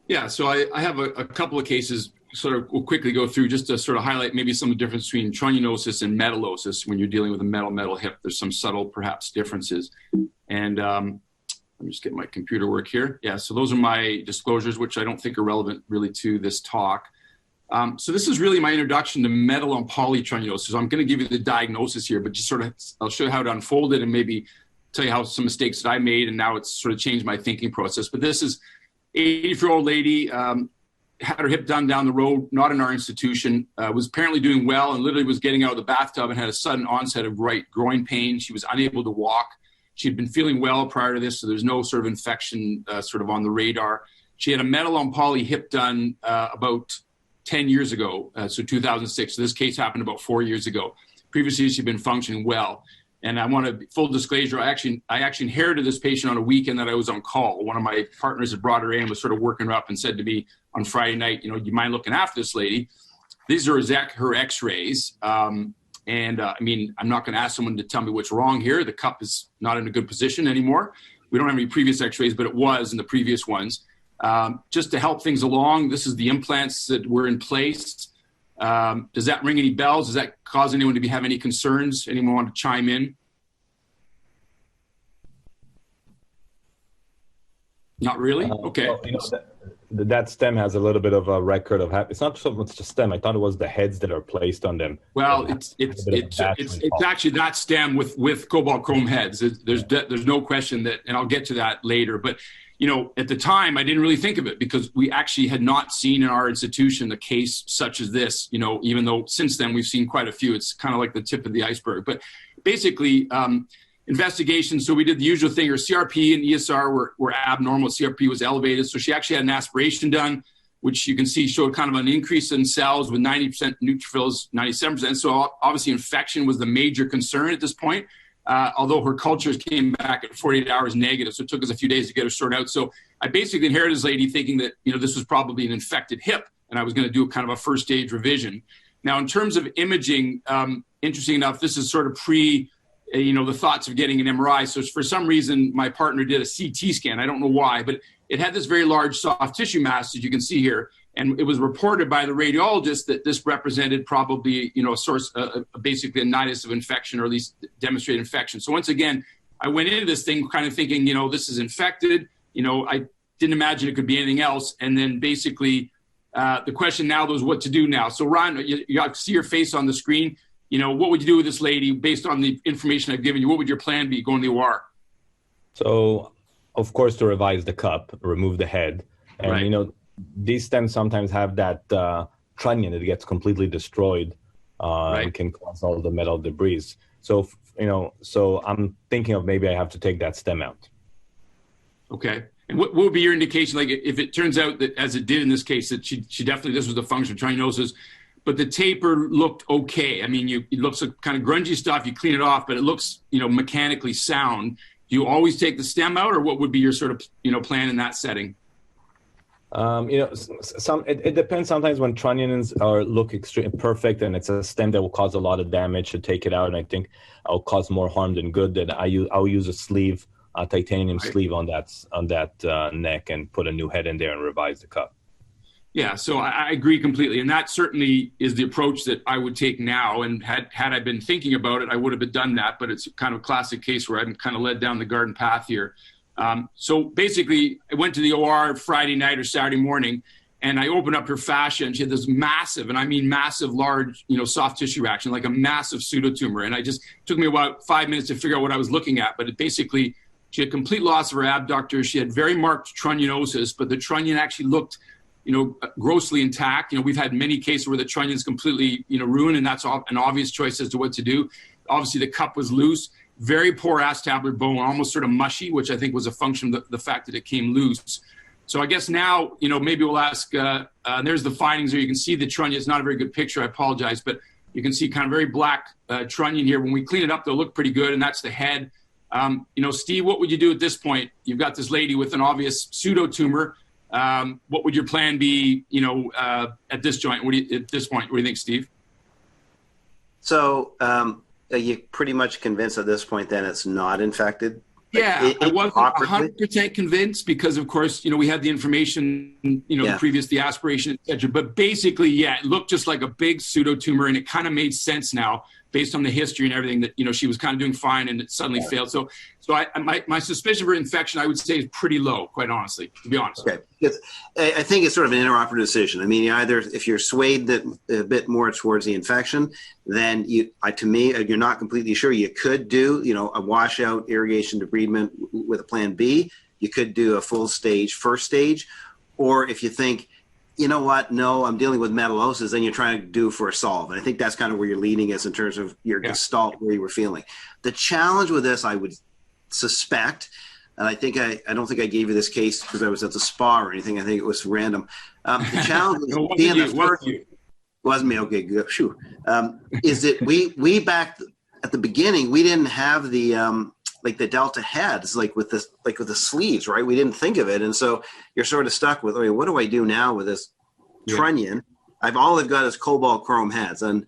Yeah, so I have a couple of cases sort of we'll quickly go through just to sort of highlight maybe some of the difference between Trunnionosis and Metallosis. When you're dealing with a metal hip, there's some subtle perhaps differences. And let me just get my computer work here. Yeah, so those are my disclosures, which I don't think are relevant really to this talk. So this is really my introduction to metal on polytrunnionosis. So I'm going to give you the diagnosis here, but just sort of I'll show you how it unfolded and maybe tell you how some mistakes that I made, and now it's sort of changed my thinking process. But this is 84-year-old lady, had her hip done down the road, not in our institution, was apparently doing well and literally was getting out of the bathtub and had a sudden onset of right groin pain. She was unable to walk. She had been feeling well prior to this, so there's no sort of infection sort of on the radar. She had a metal on poly hip done about 10 years ago, so 2006. So this case happened about 4 years ago. Previously, she'd been functioning well. And I want to, full disclosure, I actually inherited this patient on a weekend that I was on call. One of my partners had brought her in, was sort of working her up and said to me on Friday night, you know, do you mind looking after this lady? These are her x-rays. I mean, I'm not going to ask someone to tell me what's wrong here. The cup is not in a good position anymore. We don't have any previous x-rays, but it was in the previous ones. Just to help things along, this is the implants that were in place. Does that ring any bells? Does that cause anyone to have any concerns? Anyone want to chime in? Not really? Okay. Well, you know, that stem has a little bit of a record of it's not so much the stem. I thought it was the heads that are placed on them. Well, it's actually that stem with cobalt chrome heads. There's no question that, and I'll get to that later. But you know, at the time, I didn't really think of it because we actually had not seen in our institution a case such as this, you know, even though since then we've seen quite a few. It's kind of like the tip of the iceberg. But basically, investigation, so we did the usual thing. Her CRP and ESR were abnormal. CRP was elevated. So she actually had an aspiration done, which you can see showed kind of an increase in cells with 90% neutrophils, 97%. So obviously infection was the major concern at this point. Although her cultures came back at 48 hours negative, so it took us a few days to get her sorted out. So I basically inherited this lady thinking that, you know, this was probably an infected hip, and I was going to do kind of a first stage revision. Now, in terms of imaging, interesting enough, this is sort of you know, the thoughts of getting an MRI. So for some reason, my partner did a CT scan. I don't know why, but it had this very large soft tissue mass, as you can see here. And it was reported by the radiologist that this represented probably, you know, a source, basically a nidus of infection, or at least demonstrated infection. So once again, I went into this thing kind of thinking, you know, this is infected. You know, I didn't imagine it could be anything else. And then basically the question now was what to do now. So Ron, you see your face on the screen. You know, what would you do with this lady based on the information I've given you? What would your plan be going to the OR? So, of course, to revise the cup, remove the head. And, right. You know, these stems sometimes have that trunnion that gets completely destroyed and can cause all the metal debris. So, you know, so I'm thinking of maybe I have to take that stem out. Okay. And what would be your indication? Like if it turns out that, as it did in this case, that she definitely, this was the function of Trunnionosis, but the taper looked okay. I mean, it looks like kind of grungy stuff. You clean it off, but it looks, you know, mechanically sound. Do you always take the stem out, or what would be your sort of, you know, plan in that setting? You know, it depends. Sometimes when trunnions look extremely perfect and it's a stem that will cause a lot of damage, to take it out, and I think I'll cause more harm than good. That I'll use a sleeve, a titanium sleeve on that neck, and put a new head in there and revise the cup. Yeah, so I agree completely, and that certainly is the approach that I would take now. And had I been thinking about it, I would have done that. But it's kind of a classic case where I'm kind of led down the garden path here. So basically, I went to the OR Friday night or Saturday morning, and I opened up her fascia, and she had this massive, and I mean massive, large, you know, soft tissue reaction, like a massive pseudotumor. And it took me about 5 minutes to figure out what I was looking at. But basically, she had complete loss of her abductor. She had very marked trunnionosis, but the trunnion actually looked, you know, grossly intact. You know, we've had many cases where the trunnion's completely, you know, ruined, and that's an obvious choice as to what to do. Obviously, the cup was loose. Very poor acetabular bone, almost sort of mushy, which I think was a function of the fact that it came loose. So I guess now, you know, maybe we'll ask, there's the findings there. You can see the trunnion. It's not a very good picture. I apologize. But you can see kind of very black trunnion here. When we clean it up, they'll look pretty good, and that's the head. You know, Steve, what would you do at this point? You've got this lady with an obvious pseudotumor. What would your plan be, you know, at this point? What do you think, Steve? So, are you pretty much convinced at this point then it's not infected? Yeah, I wasn't 100% convinced because, of course, we had the information, the aspiration, et cetera. But basically, yeah, it looked just like a big pseudotumor, and it kind of made sense now based on the history and everything that, she was kind of doing fine and it suddenly failed. So my suspicion for infection, I would say, is pretty low, quite honestly, to be honest. Okay. I think it's sort of an intraoperative decision. I mean, either if you're swayed a bit more towards the infection, then to me, you're not completely sure. You could do, a washout irrigation debridement with a plan B. You could do a full stage, first stage. Or if you think, you know what, no, I'm dealing with metallosis, then you're trying to do for a solve. And I think that's kind of where you're leading us in terms of your gestalt, where you were feeling. The challenge with this, I would suspect, and I don't think I gave you this case because I was at the spa or anything. I think it was random. The challenge wasn't me. Okay, good. Shoo. Is that we back at the beginning, we didn't have the the delta heads, with the sleeves, right? We didn't think of it. And so you're sort of stuck with, okay, what do I do now with this trunnion? All I've got is cobalt chrome heads. And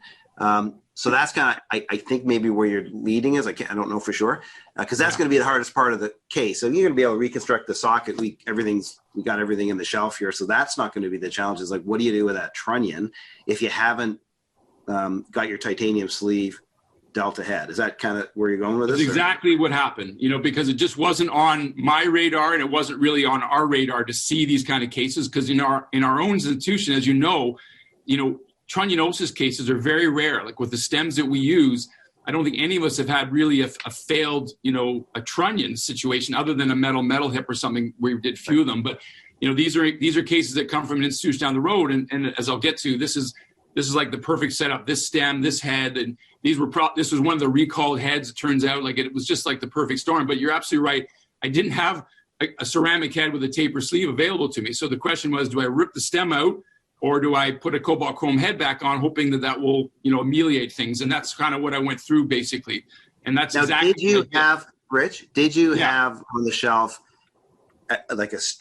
so that's kind of, I think maybe where you're leading is, I don't know for sure, because that's going to be the hardest part of the case. So you're going to be able to reconstruct the socket. We got everything in the shelf here. So that's not going to be the challenge. Is what do you do with that trunnion if you haven't got your titanium sleeve delta head? Is that kind of where you're going with this? That's exactly what happened, because it just wasn't on my radar, and it wasn't really on our radar to see these kind of cases, because in our own institution, as Trunnionosis cases are very rare. Like with the stems that we use, I don't think any of us have had really a failed, a trunnion situation other than a metal hip or something where we did few of them. But, these are cases that come from an institution down the road. And as I'll get to, this is like the perfect setup, this stem, this head, and this was one of the recalled heads. It turns out it was just like the perfect storm. But you're absolutely right. I didn't have a ceramic head with a taper sleeve available to me. So the question was, do I rip the stem out, or do I put a cobalt chrome head back on, hoping that will, ameliorate things? And that's kind of what I went through, basically. And that's exactly. Did you have, Rich? Did you have on the shelf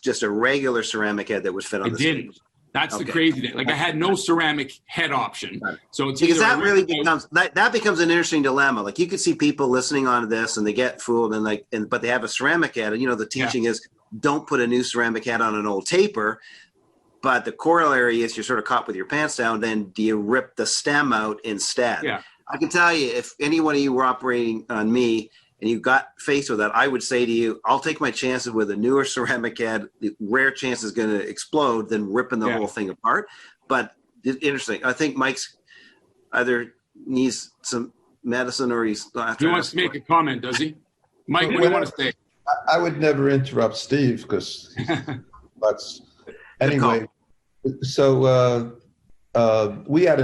just a regular ceramic head that was fit on the sleeve? That's the crazy thing. I had no ceramic head option. Right. So it's because that really becomes that becomes an interesting dilemma. You could see people listening on to this and they get fooled but they have a ceramic head, and the teaching is don't put a new ceramic head on an old taper. But the corollary is you're sort of caught with your pants down. Then do you rip the stem out instead? Yeah. I can tell you, if any one of you were operating on me and you got faced with that, I would say to you, I'll take my chances with a newer ceramic head. The rare chance is going to explode than ripping the whole thing apart. But interesting. I think Mike's either needs some medicine or he's not. He wants to make a comment, does he? Mike, what do you want to say? I would never interrupt Steve because that's anyway. So we had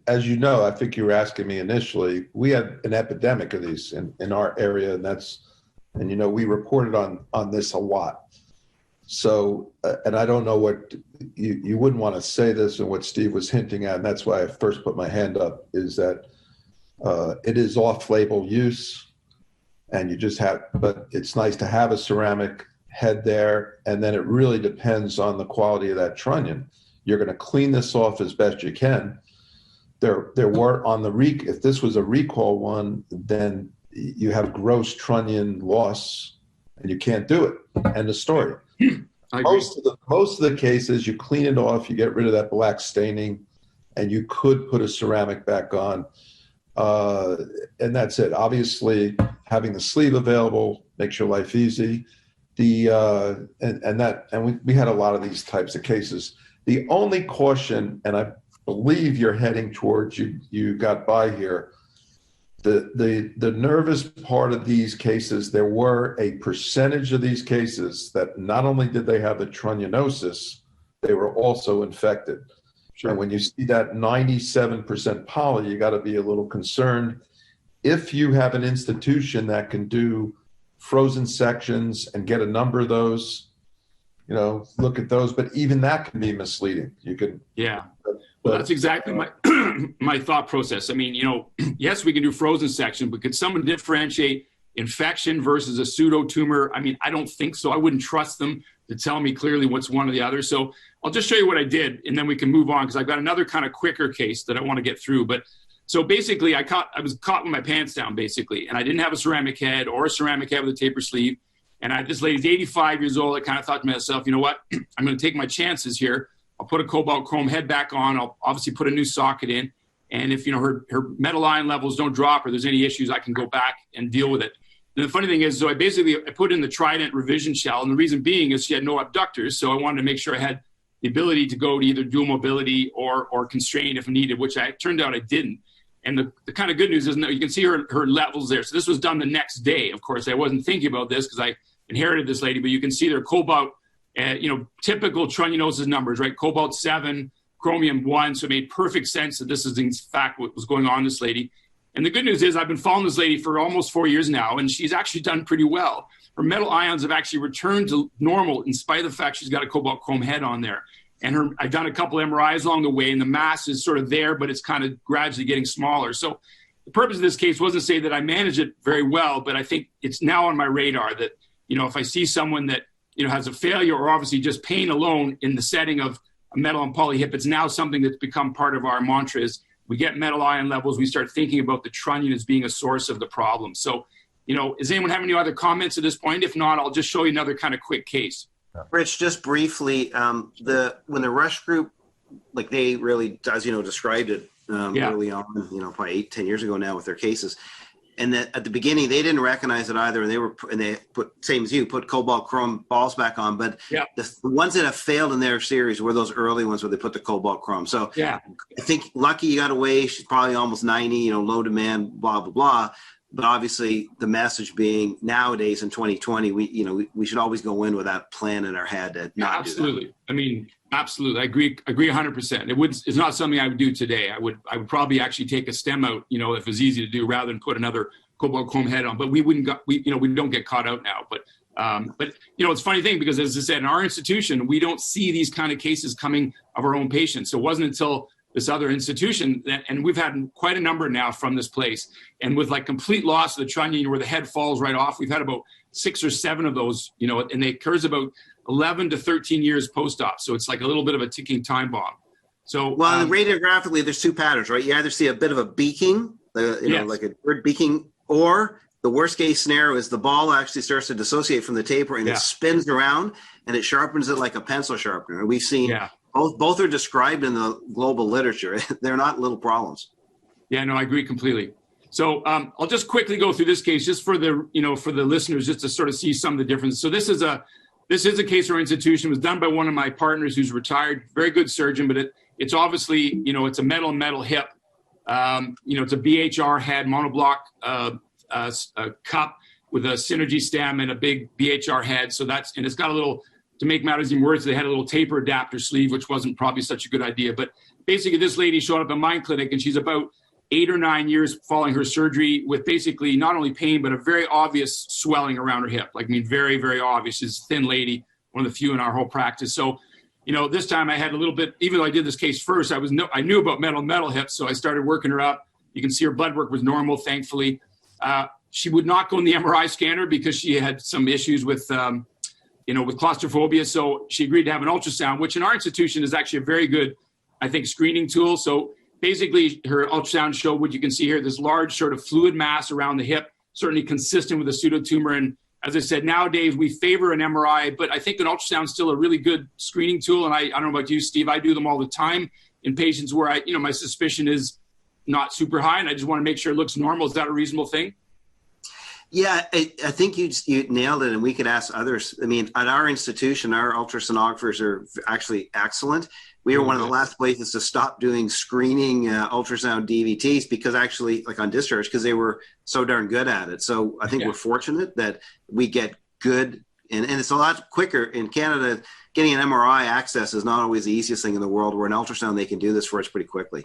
as you know, I think you were asking me initially, we had an epidemic of these in our area, and we reported on this a lot. So, and I don't know what you wouldn't want to say this, and what Steve was hinting at, and that's why I first put my hand up, is that it is off-label use, and but it's nice to have a ceramic head there, and then it really depends on the quality of that trunnion. You're going to clean this off as best you can. There were on the if this was a recall one, then you have gross trunnion loss, and you can't do it. End of story. Most of the cases, you clean it off, you get rid of that black staining, and you could put a ceramic back on, and that's it. Obviously, having the sleeve available makes your life easy. We had a lot of these types of cases. The only caution, and I believe you're heading towards, you got by here, the nervous part of these cases, there were a percentage of these cases that not only did they have the trunnionosis, they were also infected. Sure. And when you see that 97% poly, you got to be a little concerned. If you have an institution that can do frozen sections and get a number of those, look at those, but even that can be misleading. You could. Yeah. Well, that's exactly my thought process. I mean, yes, we can do frozen section, but could someone differentiate infection versus a pseudotumor? I mean, I don't think so. I wouldn't trust them to tell me clearly what's one or the other. So I'll just show you what I did, and then we can move on, because I've got another kind of quicker case that I want to get through. But So basically, I was caught with my pants down, basically, and I didn't have a ceramic head or a ceramic head with a taper sleeve. And this lady's 85 years old. I kind of thought to myself, you know what? I'm going to take my chances here. I'll put a cobalt chrome head back on. I'll obviously put a new socket in. And if, her metal ion levels don't drop or there's any issues, I can go back and deal with it. And the funny thing is, so I put in the Trident revision shell. And the reason being is she had no abductors. So I wanted to make sure I had the ability to go to either dual mobility or constrained if needed, which turned out I didn't. And the kind of good news is you can see her levels there. So this was done the next day. Of course, I wasn't thinking about this because I inherited this lady, but you can see their cobalt, typical Trunnionosis numbers, right? Cobalt 7, chromium 1. So it made perfect sense that this is in fact what was going on in this lady. And the good news is I've been following this lady for almost 4 years now, and she's actually done pretty well. Her metal ions have actually returned to normal in spite of the fact she's got a cobalt chrome head on there. And I've done a couple MRIs along the way, and the mass is sort of there, but it's kind of gradually getting smaller. So the purpose of this case wasn't to say that I manage it very well, but I think it's now on my radar that, if I see someone that, has a failure or obviously just pain alone in the setting of a metal and poly hip, it's now something that's become part of our mantra is we get metal ion levels, we start thinking about the trunnion as being a source of the problem. So, does anyone have any other comments at this point? If not, I'll just show you another kind of quick case. Rich, just briefly, when the Rush group, like they really, as described it early on, probably 8-10 years ago now with their cases, and that at the beginning they didn't recognize it either, and they put, same as you, put cobalt chrome balls back on, but the ones that have failed in their series were those early ones where they put the cobalt chrome. So I think lucky you got away. She's probably almost 90, low demand, blah blah blah. But obviously, the message being nowadays in 2020, we should always go in with that plan in our head. To not absolutely. Do that. I mean, absolutely. I agree 100%. It's not something I would do today. I would probably actually take a stem out, if it was easy to do, rather than put another cobalt chrome head on. But we don't get caught out now. But it's a funny thing because, as I said, in our institution, we don't see these kind of cases coming of our own patients. So it wasn't until this other institution, and we've had quite a number now from this place, and with like complete loss of the trunnion where the head falls right off, we've had about 6 or 7 of those, and it occurs about 11 to 13 years post-op. So it's like a little bit of a ticking time bomb. So radiographically, there's 2 patterns, right? You either see a bit of a beaking, like a bird beaking, or the worst case scenario is the ball actually starts to dissociate from the taper and it spins around and it sharpens it like a pencil sharpener. We've seen both are described in the global literature. They're not little problems. Yeah, no, I agree completely. So I'll just quickly go through this case just for the listeners, just to sort of see some of the differences. So this is a case or institution. It was done by one of my partners who's retired, very good surgeon, but it's obviously, it's a metal hip. It's a BHR head, monoblock cup with a synergy stem and a big BHR head. So and it's got a little, to make matters even worse, they had a little taper adapter sleeve, which wasn't probably such a good idea. But basically, this lady showed up in my clinic, and she's about 8 or 9 years following her surgery with basically not only pain, but a very obvious swelling around her hip. Very, very obvious. She's a thin lady, one of the few in our whole practice. So, this time I had a little bit, even though I did this case first, I knew about metal hips, so I started working her up. You can see her blood work was normal, thankfully. She would not go in the MRI scanner because she had some issues with claustrophobia. So she agreed to have an ultrasound, which in our institution is actually a very good, I think, screening tool. So basically her ultrasound showed what you can see here, this large sort of fluid mass around the hip, certainly consistent with a pseudotumor. And as I said, nowadays we favor an MRI, but I think an ultrasound is still a really good screening tool. And I don't know about you, Steve, I do them all the time in patients where my suspicion is not super high and I just want to make sure it looks normal. Is that a reasonable thing? Yeah, I think you nailed it, and we could ask others. I mean, at our institution, our ultrasonographers are actually excellent. We are one of the last places to stop doing screening ultrasound DVTs because actually, like on discharge, because they were so darn good at it. So I think we're fortunate that we get good, and it's a lot quicker. In Canada, getting an MRI access is not always the easiest thing in the world, where an ultrasound, they can do this for us pretty quickly.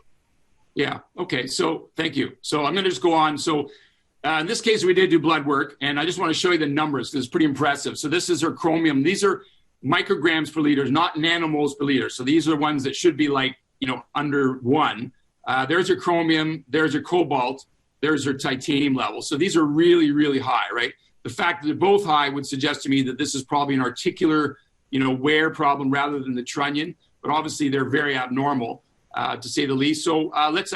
Yeah, okay, so thank you. So I'm going to just go on. So in this case, we did do blood work, and I just want to show you the numbers. This is pretty impressive. So this is her chromium. These are micrograms per liter, not nanomoles per liter. So these are ones that should be like, under 1. There's her chromium, there's her cobalt, there's her titanium level. So these are really, really high, right? The fact that they're both high would suggest to me that this is probably an articular, wear problem rather than the trunnion, but obviously they're very abnormal. to say the least. So let's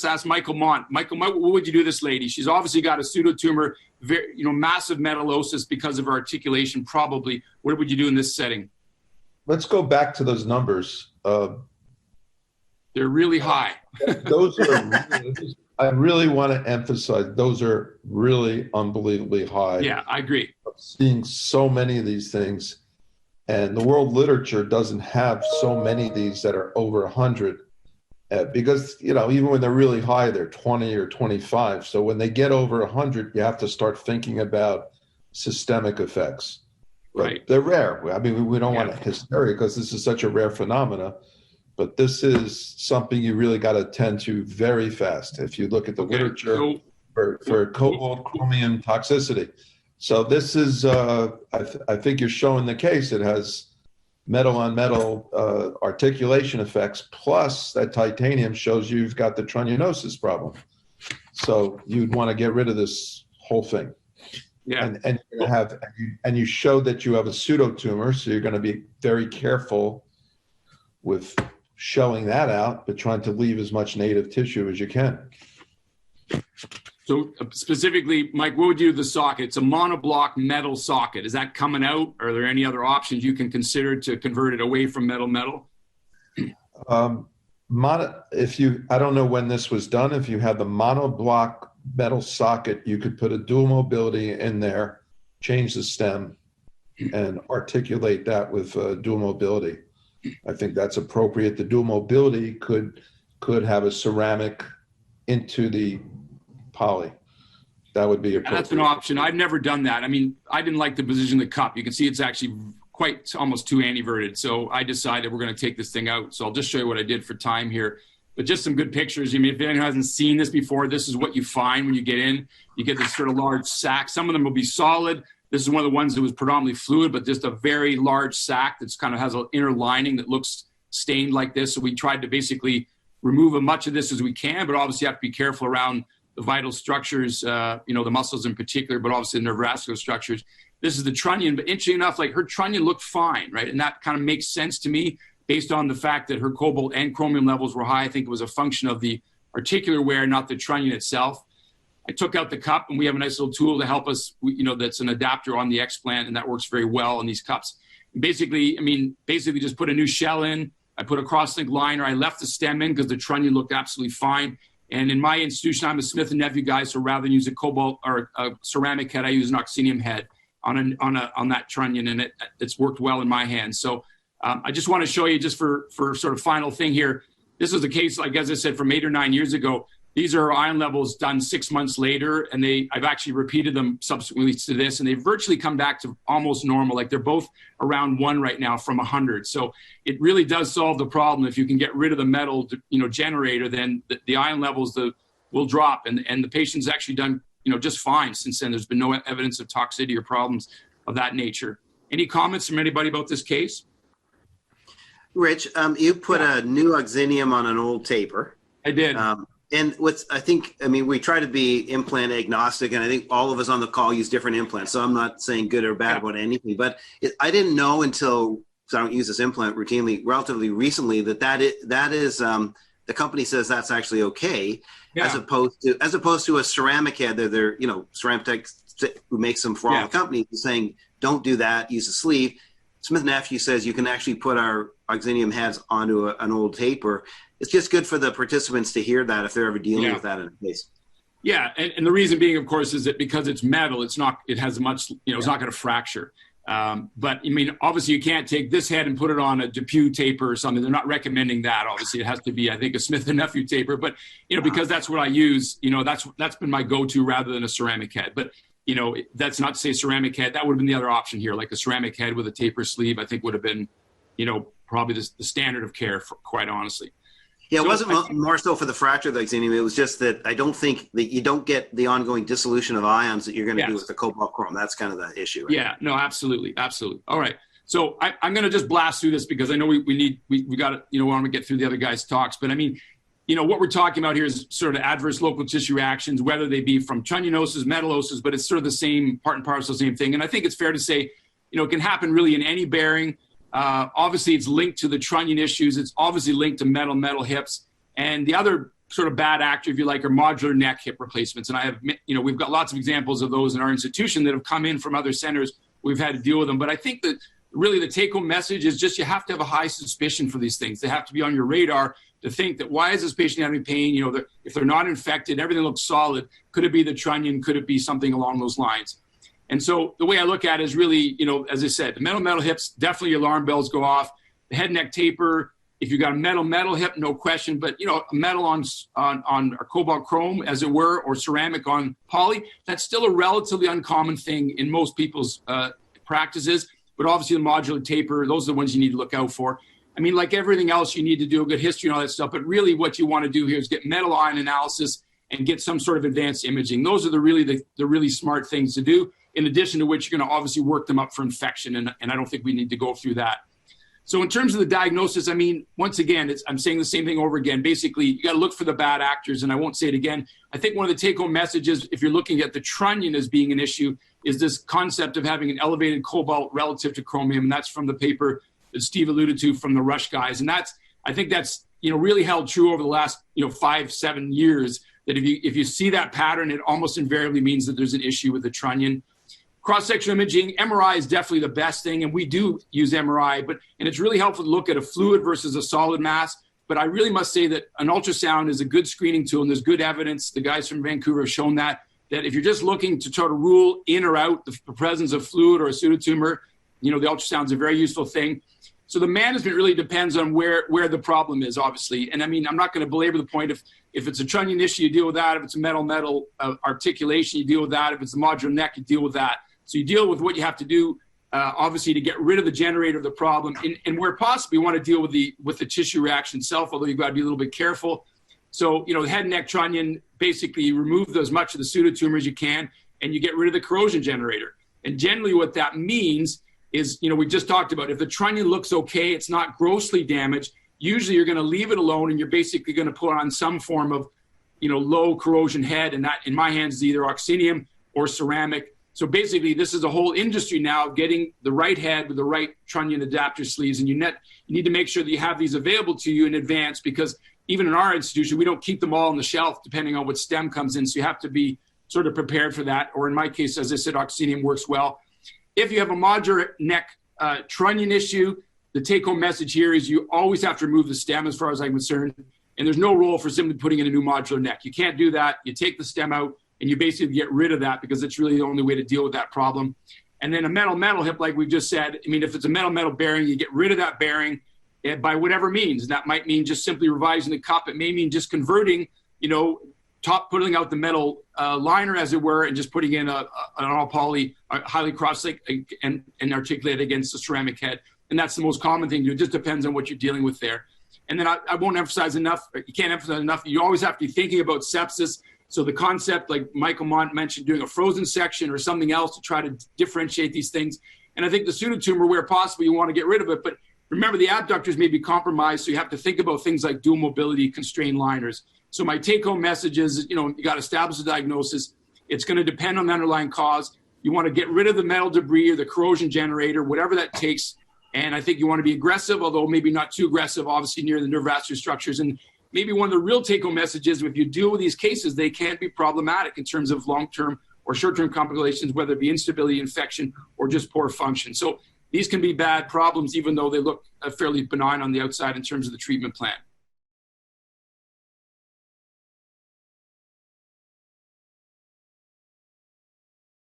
ask Michael Mont. Michael, what would you do to this lady? She's obviously got a pseudotumor, massive metallosis because of her articulation, probably. What would you do in this setting? Let's go back to those numbers. They're really high. Those are. I really want to emphasize those are really unbelievably high. Yeah, I agree. I'm seeing so many of these things, and the world literature doesn't have so many of these that are over 100, because even when they're really high, they're 20 or 25. So when they get over 100, you have to start thinking about systemic effects. But right. They're rare. I mean, we don't want hysteria because this is such a rare phenomena. But this is something you really got to attend to very fast. If you look at the literature for cobalt chromium toxicity. So this is, I think you're showing the case. It has metal on metal articulation effects, plus that titanium shows you've got the Trunnionosis problem. So you'd want to get rid of this whole thing. Yeah. And you show that you have a pseudotumor, so you're going to be very careful with showing that out, but trying to leave as much native tissue as you can. So specifically, Mike, what would you do with the socket? It's a monoblock metal socket. Is that coming out? Are there any other options you can consider to convert it away from metal? I don't know when this was done. If you had the monoblock metal socket, you could put a dual mobility in there, change the stem, and articulate that with dual mobility. I think that's appropriate. The dual mobility could have a ceramic into the poly. That would be appropriate. That's an option. I've never done that. I mean, I didn't like the position of the cup. You can see it's actually almost too antiverted. So I decided we're going to take this thing out. So I'll just show you what I did for time here. But just some good pictures. I mean, if anyone hasn't seen this before, this is what you find when you get in. You get this sort of large sac. Some of them will be solid. This is one of the ones that was predominantly fluid, but just a very large sac that's kind of has an inner lining that looks stained like this. So we tried to basically remove as much of this as we can, but obviously you have to be careful around the vital structures, the muscles in particular, but obviously the neurovascular structures. This is the trunnion, but interesting enough, like her trunnion looked fine, right? And that kind of makes sense to me based on the fact that her cobalt and chromium levels were high. I think it was a function of the articular wear, not the trunnion itself. I took out the cup, and we have a nice little tool to help us, that's an adapter on the explant, and that works very well on these cups. Basically just put a new shell in. I put a cross-link liner. I left the stem in because the trunnion looked absolutely fine. And in my institution, I'm a Smith & Nephew guy, so rather than use a cobalt or a ceramic head, I use an oxenium head on that trunnion, and it's worked well in my hands. So I just want to show you, just for sort of final thing here, this was a case, like as I said, from 8 or 9 years ago. These are ion levels done 6 months later, and I've actually repeated them subsequently to this, and they've virtually come back to almost normal. Like they're both around 1 right now from 100. So it really does solve the problem. If you can get rid of the metal, generator, then the ion levels will drop, and the patient's actually done just fine since then. There's been no evidence of toxicity or problems of that nature. Any comments from anybody about this case? Rich, you put a new oxenium on an old taper. I did. And we try to be implant agnostic, and I think all of us on the call use different implants. So I'm not saying good or bad about anything, but I didn't know until, so I don't use this implant routinely, relatively recently, that is the company says that's actually okay, as opposed to a ceramic head. They're ceramic techs who makes them for all the companies saying don't do that, use a sleeve. Smith & Nephew says you can actually put our oxenium heads onto an old taper. It's just good for the participants to hear that if they're ever dealing with that in a case. Yeah, and the reason being, of course, is that because it's metal, it's not going to fracture. But I mean, obviously, you can't take this head and put it on a DePuy taper or something. They're not recommending that. Obviously, it has to be, I think, a Smith & Nephew taper. But because that's what I use, that's been my go-to rather than a ceramic head. But that's not to say ceramic head. That would have been the other option here, like a ceramic head with a taper sleeve. I think would have been, probably the standard of care, quite honestly. Yeah, it wasn't more so for the fracture of the oxenium. It was just that I don't think that you don't get the ongoing dissolution of ions that you're going to do with the cobalt chrome. That's kind of the issue. Right? Yeah, no, absolutely. All right. So I'm going to just blast through this because I know we got to, want to get through the other guys' talks. But I mean, what we're talking about here is sort of adverse local tissue reactions, whether they be from Trunnionosis, Metallosis, but it's sort of the same part and parcel, same thing. And I think it's fair to say, it can happen really in any bearing. Obviously, it's linked to the trunnion issues. It's obviously linked to metal hips. And the other sort of bad actor, if you like, are modular neck hip replacements. And I have, we've got lots of examples of those in our institution that have come in from other centers. We've had to deal with them. But I think that really the take-home message is just you have to have a high suspicion for these things. They have to be on your radar to think that why is this patient having pain? If they're not infected, everything looks solid. Could it be the trunnion? Could it be something along those lines? And so the way I look at it is really, as I said, the metal hips, definitely alarm bells go off. The head neck taper, if you got a metal hip, no question. But, a metal on a cobalt chrome, as it were, or ceramic on poly, that's still a relatively uncommon thing in most people's practices. But obviously the modular taper, those are the ones you need to look out for. I mean, like everything else, you need to do a good history and all that stuff. But really what you want to do here is get metal ion analysis and get some sort of advanced imaging. Those are the really smart things to do, in addition to which you're going to obviously work them up for infection. And I don't think we need to go through that. So in terms of the diagnosis, I mean, once again, I'm saying the same thing over again. Basically, you got to look for the bad actors, and I won't say it again. I think one of the take-home messages, if you're looking at the trunnion as being an issue, is this concept of having an elevated cobalt relative to chromium, and that's from the paper that Steve alluded to from the Rush guys. And I think that's really held true over the last 5-7 years. That if you see that pattern, it almost invariably means that there's an issue with the trunnion. Cross-sectional imaging, MRI is definitely the best thing, and we do use MRI, and it's really helpful to look at a fluid versus a solid mass. But I really must say that an ultrasound is a good screening tool, and there's good evidence. The guys from Vancouver have shown that if you're just looking to try to rule in or out the presence of fluid or a pseudotumor, the ultrasound is a very useful thing. So the management really depends on where the problem is, obviously. And I mean, I'm not going to belabor the point. If it's a trunnion issue, you deal with that. If it's a metal articulation, you deal with that. If it's a modular neck, you deal with that. So you deal with what you have to do, obviously, to get rid of the generator of the problem. And where possible, you want to deal with the tissue reaction itself, although you've got to be a little bit careful. So, the head and neck trunnion, basically you remove as much of the pseudotumor as you can, and you get rid of the corrosion generator. And generally what that means is, we just talked about, if the trunnion looks okay, it's not grossly damaged, usually you're going to leave it alone, and you're basically going to put on some form of, low corrosion head. And that, in my hands, is either oxinium or ceramic. So basically, this is a whole industry now of getting the right head with the right trunnion adapter sleeves. And you need to make sure that you have these available to you in advance, because even in our institution, we don't keep them all on the shelf depending on what stem comes in. So you have to be sort of prepared for that. Or in my case, as I said, oxinium works well. If you have a modular neck trunnion issue, the take-home message here is you always have to remove the stem, as far as I'm concerned. And there's no role for simply putting in a new modular neck. You can't do that. You take the stem out, and you basically get rid of that, because it's really the only way to deal with that problem. And then a metal hip, like we've just said, I mean, if it's a metal bearing, you get rid of that bearing by whatever means. That might mean just simply revising the cup. It may mean just converting, pulling out the metal liner, as it were, and just putting in an all poly, highly cross-linked and articulated against the ceramic head. And that's the most common thing to do. It just depends on what you're dealing with there. And then I won't emphasize enough, you can't emphasize enough, you always have to be thinking about sepsis. So the concept, like Michael Mont mentioned, doing a frozen section or something else to try to differentiate these things. And I think the pseudotumor, where possible, you want to get rid of it. But remember, the abductors may be compromised, so you have to think about things like dual mobility, constrained liners. So my take-home message is, you got to establish a diagnosis. It's going to depend on the underlying cause. You want to get rid of the metal debris or the corrosion generator, whatever that takes. And I think you want to be aggressive, although maybe not too aggressive, obviously near the neurovascular structures. And maybe one of the real take-home messages, if you deal with these cases, they can be problematic in terms of long-term or short-term complications, whether it be instability, infection, or just poor function. So these can be bad problems, even though they look fairly benign on the outside in terms of the treatment plan.